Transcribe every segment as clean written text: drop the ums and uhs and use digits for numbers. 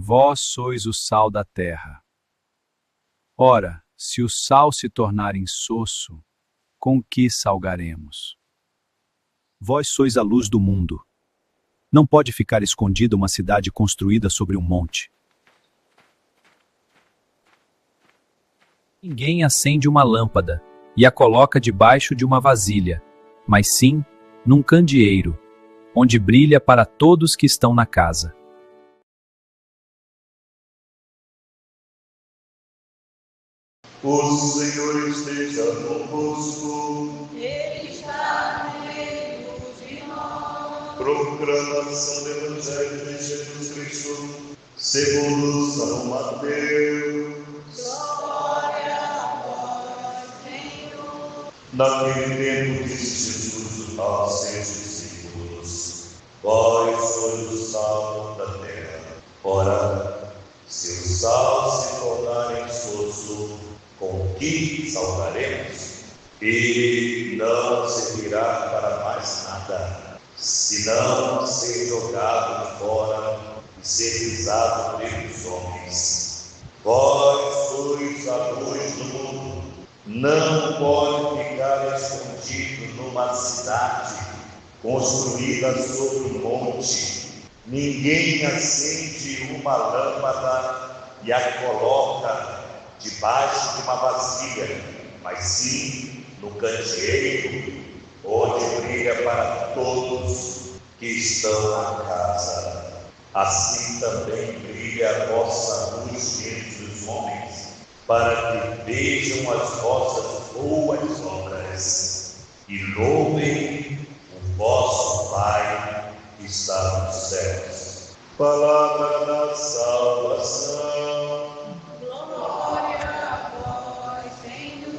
Vós sois o sal da terra. Ora, se o sal se tornar insosso, com que salgaremos? Vós sois a luz do mundo. Não pode ficar escondida uma cidade construída sobre um monte. Ninguém acende uma lâmpada e a coloca debaixo de uma vasilha, mas sim num candeeiro, onde brilha para todos que estão na casa. O Senhor esteja convosco. Ele está no meio de nós. Proclamação do Evangelho de Jesus Cristo, segundo São Mateus. Glória a vós, Senhor. Naquele tempo disse Jesus aos seus discípulos: Vós sois o sal da terra. Ora, se o sal se tornar insosso, com que salgaremos? Ele não servirá para mais nada, senão ser jogado fora e ser pisado pelos homens. Vós sois a luz do mundo. Não pode ficar escondido numa cidade construída sobre um monte. Ninguém acende uma lâmpada e a coloca debaixo de uma vasilha, mas sim no candeeiro, onde brilha para todos que estão na casa. Assim também brilha a vossa luz diante dos homens, para que vejam as vossas boas obras e louvem o vosso Pai que está nos céus. Palavra da salvação. Glória a vós, Senhor.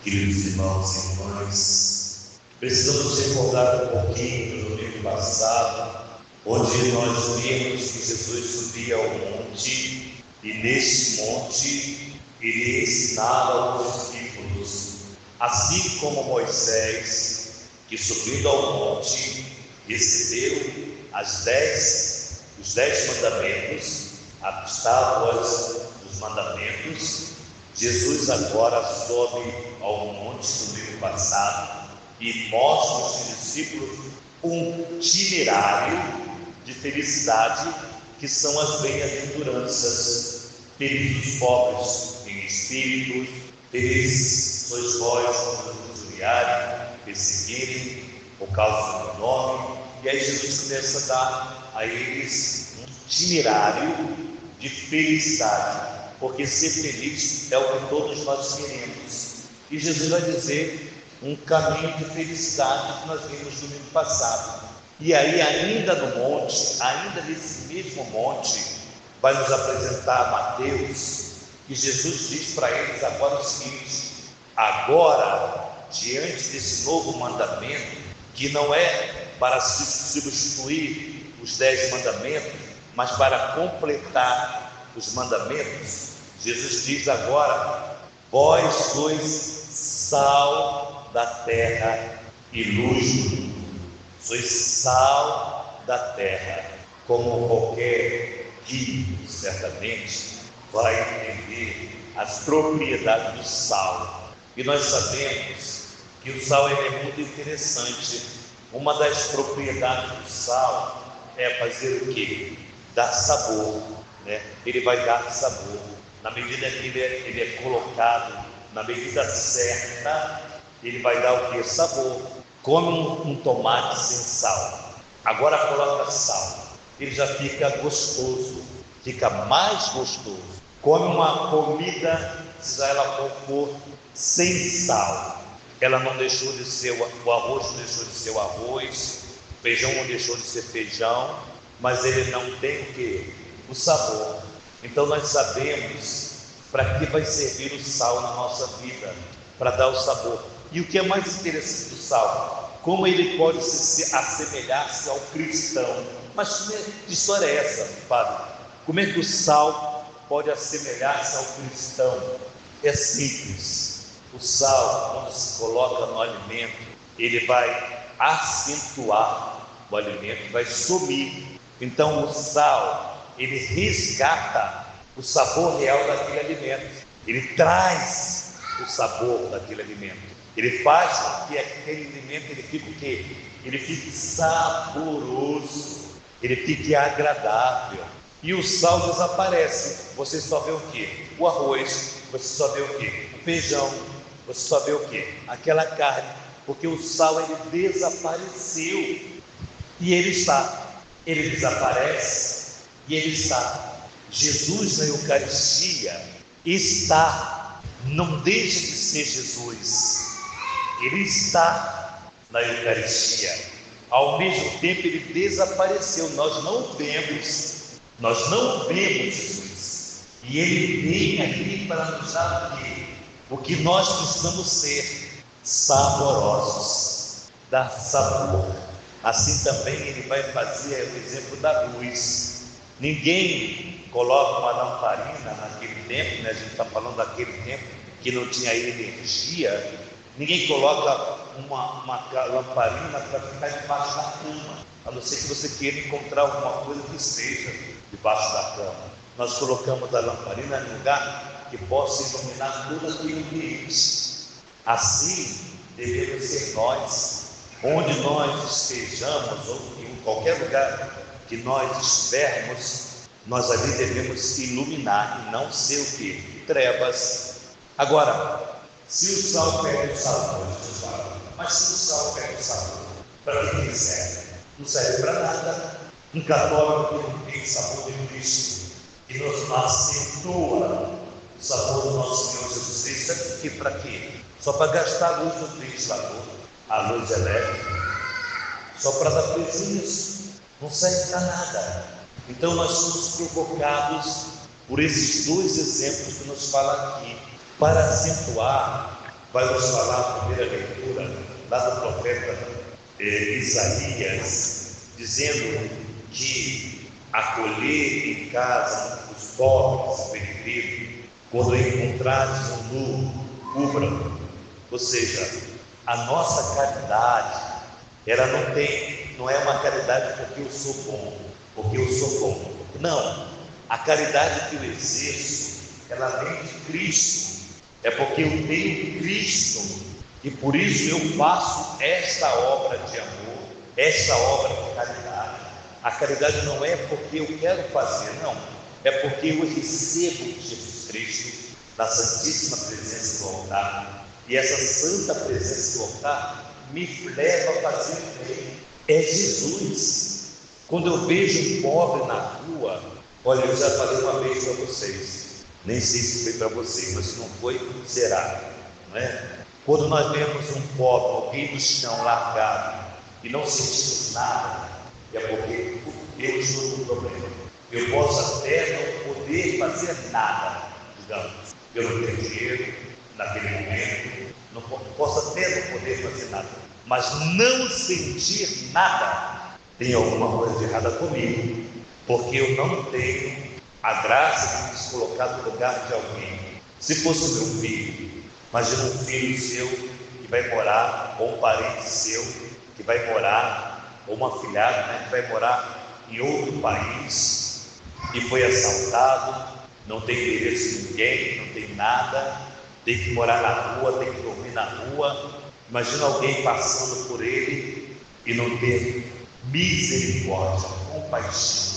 Queridos irmãos e irmãs, precisamos recordar um pouquinho do domingo passado, onde nós vimos que Jesus subia ao monte e nesse monte ele ensinava aos discípulos, assim como Moisés, que subindo ao monte recebeu os 10 mandamentos, as tábuas dos mandamentos. Jesus agora sobe ao monte no domingo passado e mostra aos discípulos um itinerário de felicidade, que são as bem-aventuranças. Felizes os pobres em espírito, felizes sois vós quando vos injuriarem, perseguirem por causa do meu nome. E aí Jesus começa a dar a eles um itinerário de felicidade, porque ser feliz é o que todos nós queremos. E Jesus vai dizer um caminho de felicidade que nós vimos no domingo passado. E aí, ainda no monte, ainda nesse mesmo monte, vai nos apresentar Mateus, que Jesus diz para eles agora o seguinte: agora, diante desse novo mandamento, que não é para substituir os 10 mandamentos, mas para completar os mandamentos, Jesus diz agora: vós sois sal da terra e luz do mundo. Sois sal da terra. Como qualquer químico, certamente, vai entender as propriedades do sal. E nós sabemos que o sal é muito interessante. Uma das propriedades do sal é fazer o quê? Dar sabor, né? Ele vai dar sabor. Na medida que ele é colocado na medida certa, ele vai dar o quê? Sabor. Come um tomate sem sal, agora coloca sal, ele já fica gostoso, fica mais gostoso. Come uma comida, se ela for sem sal, ela não deixou de ser, o arroz não deixou de ser o arroz, o feijão não deixou de ser feijão, mas ele não tem o quê? O sabor. Então nós sabemos para que vai servir o sal na nossa vida, para dar o sabor. E o que é mais interessante do sal? Como ele pode assemelhar-se ao cristão. Mas que história é essa, padre? Como é que o sal pode assemelhar-se ao cristão? É simples. O sal, quando se coloca no alimento, ele vai acentuar o alimento, vai sumir. Então o sal, ele resgata o sabor real daquele alimento. Ele traz o sabor daquele alimento. Ele faz com que aquele alimento ele fique o quê? Ele fique saboroso, ele fique agradável. E o sal desaparece. Você só vê o quê? O arroz. Você só vê o quê? O feijão. Você só vê o quê? Aquela carne. Porque o sal ele desapareceu. E ele está. Ele desaparece e ele está. Jesus na Eucaristia está. Não deixa de ser Jesus. Ele está na Eucaristia. Ao mesmo tempo ele desapareceu. Nós não vemos Jesus. E ele vem aqui para nos dar o quê? O que nós precisamos ser: saborosos, dar sabor. Assim também ele vai fazer o exemplo da luz. Ninguém coloca uma lamparina naquele tempo, né? A gente está falando daquele tempo que não tinha energia. Ninguém coloca uma lamparina para ficar debaixo da cama, a não ser que você queira encontrar alguma coisa que esteja debaixo da cama. Nós colocamos a lamparina em um lugar que possa iluminar todo aquele ambiente. Assim devemos ser nós, onde nós estejamos, ou em qualquer lugar que nós estivermos, nós ali devemos iluminar e não ser o quê? Trevas. Agora, se o sal perde o sabor, mas se o sal perde o sabor, para que ele serve? Não serve para nada. Um católico que não tem sabor de Cristo, que nos acentua o sabor do nosso Senhor Jesus Cristo, é que para quê? Só para gastar a luz do ventilador, a luz elétrica, só para dar prejuízo, não serve para nada. Então nós somos provocados por esses dois exemplos que nos fala aqui. Para acentuar, vai nos falar a primeira leitura lá do profeta Isaías, dizendo que acolher em casa os pobres, peregrinos, quando encontrares um nu, cubra. Ou seja, a nossa caridade, ela não é uma caridade porque eu sou bom, Não, a caridade que eu exerço, ela vem de Cristo. É porque eu tenho Cristo e por isso eu faço esta obra de amor, esta obra de caridade. A caridade não é porque eu quero fazer, não. É porque eu recebo Jesus Cristo na Santíssima Presença do altar. E essa santa presença do altar me leva a fazer o bem. É Jesus. Quando eu vejo um pobre na rua, olha, eu já falei uma vez para vocês. Nem sei se foi para você, mas se não foi, será, não é? Quando nós vemos um pobre, alguém no chão largado e não sentimos nada, é porque eu estou com problema. Eu posso até não poder fazer nada, digamos, eu não tenho dinheiro naquele momento, posso até não poder fazer nada, mas não sentir nada, tem alguma coisa errada comigo, porque eu não tenho a graça de nos colocar no lugar de alguém. Se fosse meu filho, imagina um filho seu que vai morar, ou um parente seu que vai morar, ou uma afilhada, né, que vai morar em outro país e foi assaltado, não tem endereço de ninguém, não tem nada, tem que morar na rua, tem que dormir na rua. Imagina alguém passando por ele e não ter misericórdia, compaixão.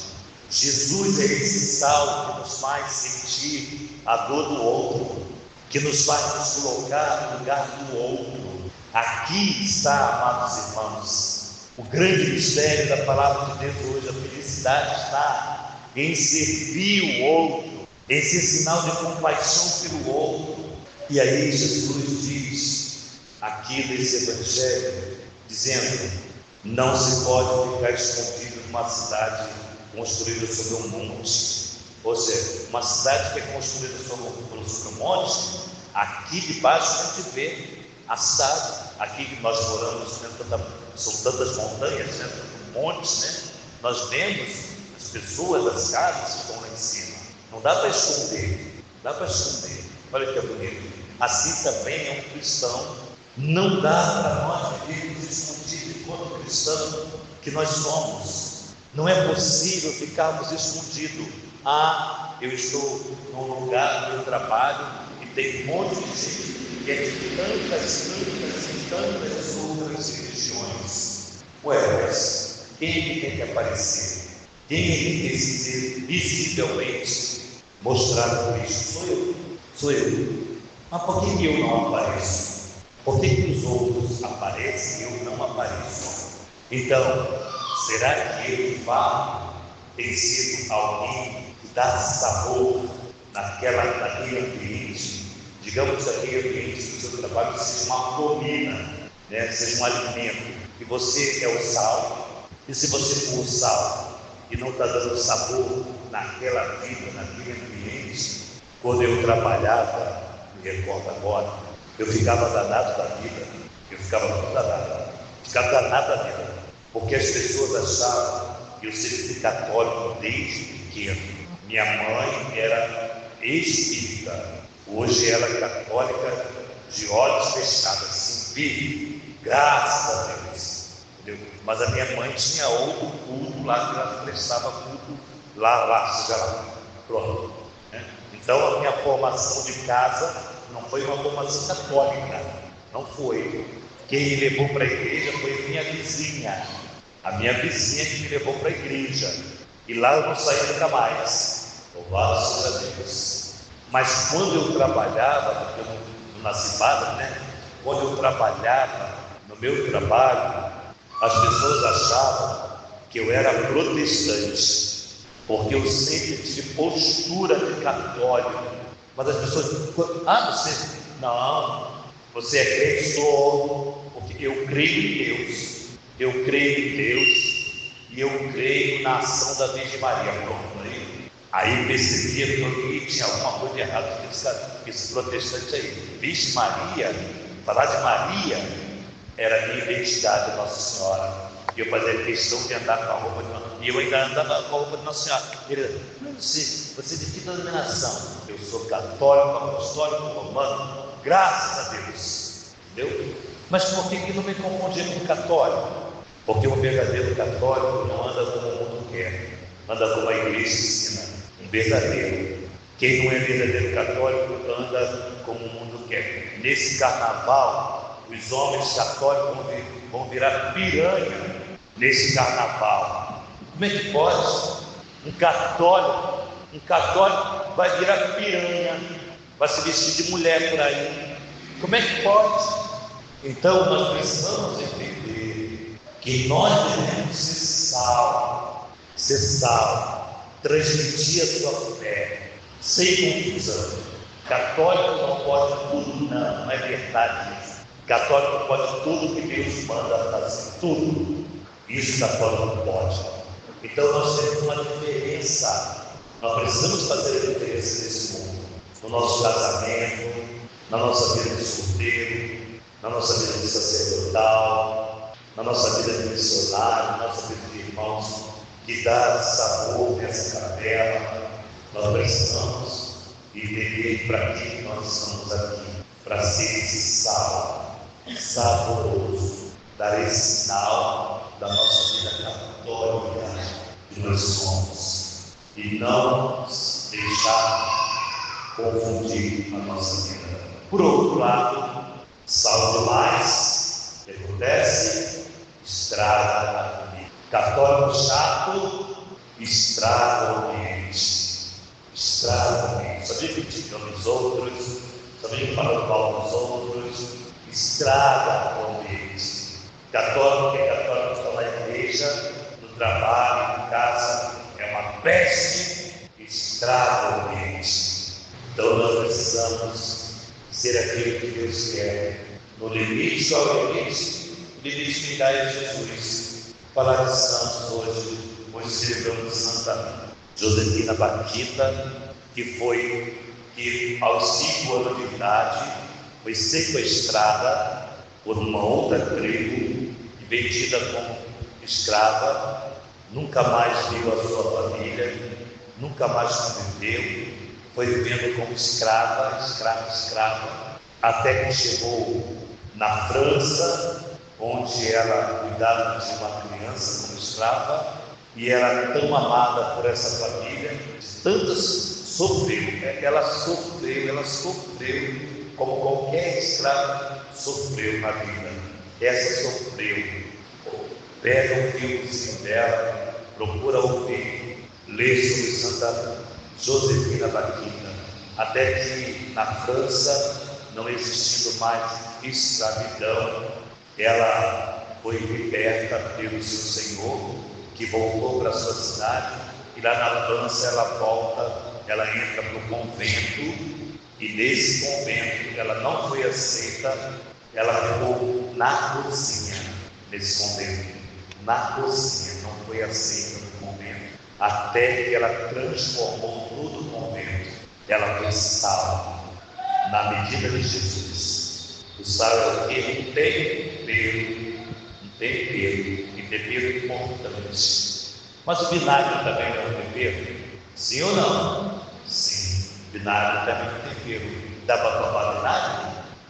Jesus é esse sal que nos faz sentir a dor do outro, que nos faz nos colocar no lugar do outro. Aqui está, amados irmãos, o grande mistério da palavra de Deus hoje. A felicidade está em servir o outro, em ser sinal de compaixão pelo outro. E aí Jesus diz aqui nesse evangelho, dizendo: não se pode ficar escondido numa cidade construída sobre um monte. Ou seja, uma cidade que é construída sobre um monte, aqui debaixo a gente vê a cidade. Aqui que nós moramos, né, são tantas montanhas, né, montes, né? Nós vemos as pessoas, as casas que estão lá em cima. Não dá para esconder, não dá para esconder. Olha que bonito. Assim também é um cristão. Não dá para nós vivermos escondidos enquanto cristão que nós somos. Não é possível ficarmos escondidos. Eu estou num lugar do meu trabalho e tem um monte de gente que é de tantas outras religiões. Mas quem é que tem que aparecer? Quem é que tem que ser visivelmente mostrado por isso? Sou eu. Mas por que eu não apareço? Por que os outros aparecem e eu não apareço? Então, será que eu de fato tem sido alguém que dá sabor naquele ambiente? Digamos que aquele ambiente do seu trabalho seja uma comida, né? Seja um alimento, e você é o sal. E se você for o sal e não está dando sabor naquela vida, naquele ambiente, quando eu trabalhava, me recordo agora, eu ficava danado da vida, ficava danado da vida, porque as pessoas achavam que eu sempre fui católico desde pequeno. Minha mãe era espírita, hoje ela é católica de olhos fechados, assim, firme, graças a Deus, entendeu? Mas a minha mãe tinha outro culto lá, que ela prestava culto lá, pronto, né? Então a minha formação de casa não foi uma formação católica, não foi. Quem me levou para a igreja foi a minha vizinha que me levou para a igreja, e lá eu não saí nunca mais, louvado seja Deus. Mas quando eu trabalhava, porque eu não nasci padre, né? Quando eu trabalhava no meu trabalho, as pessoas achavam que eu era protestante, porque eu sempre tive postura de católico. Mas as pessoas, você é crente? Sou, porque eu creio em Deus, e eu creio na ação da Virgem Maria. Pronto, aí percebia que tinha alguma coisa errada com esse protestante aí. Virgem Maria, falar de Maria era a minha identidade, Nossa Senhora. E eu fazia questão de andar com a roupa de Nossa Senhora. E eu ainda andava com a roupa de Nossa Senhora. Ele disse, você é de que denominação? Eu sou católico, apostólico, romano, graças a Deus. Entendeu? Mas por que não me confundir com católico? Porque um verdadeiro católico não anda como o mundo quer, anda como a igreja ensina. Um verdadeiro. Quem não é verdadeiro católico anda como o mundo quer. Nesse carnaval, os homens católicos vão virar piranha nesse carnaval. Como é que pode? Um católico vai virar piranha, vai se vestir de mulher por aí. Como é que pode? Então nós precisamos entender que nós devemos ser sal, transmitir a sua fé, sem confusão. Católico não pode tudo, não é verdade isso. Católico pode tudo que Deus manda fazer, tudo. Isso católico pode. Então nós temos uma diferença. Nós precisamos fazer a diferença nesse mundo, no nosso casamento, na nossa vida de solteiro, na nossa vida de sacerdotal, na nossa vida de missionário, na nossa vida de irmãos que dá sabor nessa capela. Nós precisamos entender para que nós estamos aqui, para ser esse sal saboroso, dar esse sinal da nossa vida católica que nós somos, e não deixar confundir a nossa vida. Por outro lado, sal demais, o que acontece? Estraga a comida. Católico chato, estraga o ambiente. Só vive criticando os outros, só vive falando mal dos outros, estraga o ambiente. Católico que é católico está na igreja, no trabalho, em casa, é uma peste, estraga o ambiente. Então nós precisamos ser aquilo que Deus quer, no limite ao limite, o limite que dá é Jesus. Falar de santos hoje celebramos Santa Josefina Baquita, que aos 5 anos de idade foi sequestrada por uma outra tribo e vendida como escrava, nunca mais viu a sua família, nunca mais conviveu, foi vivendo como escrava, até que chegou na França, onde ela cuidava de uma criança como escrava, e era tão amada por essa família, de tantas sofreu, ela sofreu como qualquer escravo sofreu na vida. Essa sofreu. Pega o livrozinho dela, procura ouvir, lê sobre Santa Josefina Baquita, até que na França, não existindo mais escravidão, ela foi liberta pelo seu Senhor, que voltou para a sua cidade, e lá na França ela volta, ela entra para o convento, e nesse convento ela não foi aceita, ela ficou na cozinha, nesse convento, na cozinha, não foi aceita no convento, até que ela transformou todo o convento, ela foi salva, na medida de Jesus. O sal é o quê? Um tempero importante. Mas o vinagre também é um tempero? Sim ou não? Sim, vinagre também é um tempero. Dá para tomar vinagre?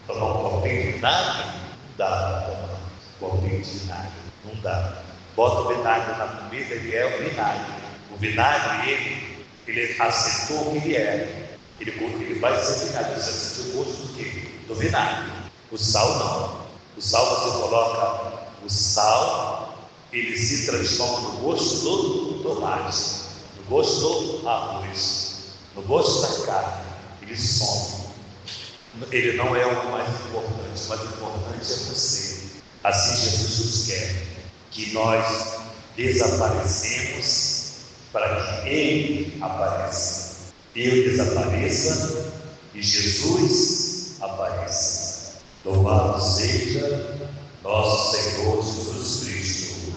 Tomar um copinho de vinagre? Não dá para tomar um copinho de vinagre, não dá. Bota o vinagre na comida, ele é o vinagre. O vinagre, ele aceitou o que ele é. Ele vai ser vinagre. Você sentiu o gosto do quê? Do vinagre. O sal não. O sal você coloca, o sal, ele se transforma no gosto do tomate, no gosto do arroz, no gosto da carne. Ele some. Ele não é o mais importante, o mais importante é você. Assim Jesus nos quer, que nós desaparecemos para que Ele apareça. Eu desapareça e Jesus apareça. Louvado seja nosso Senhor Jesus Cristo.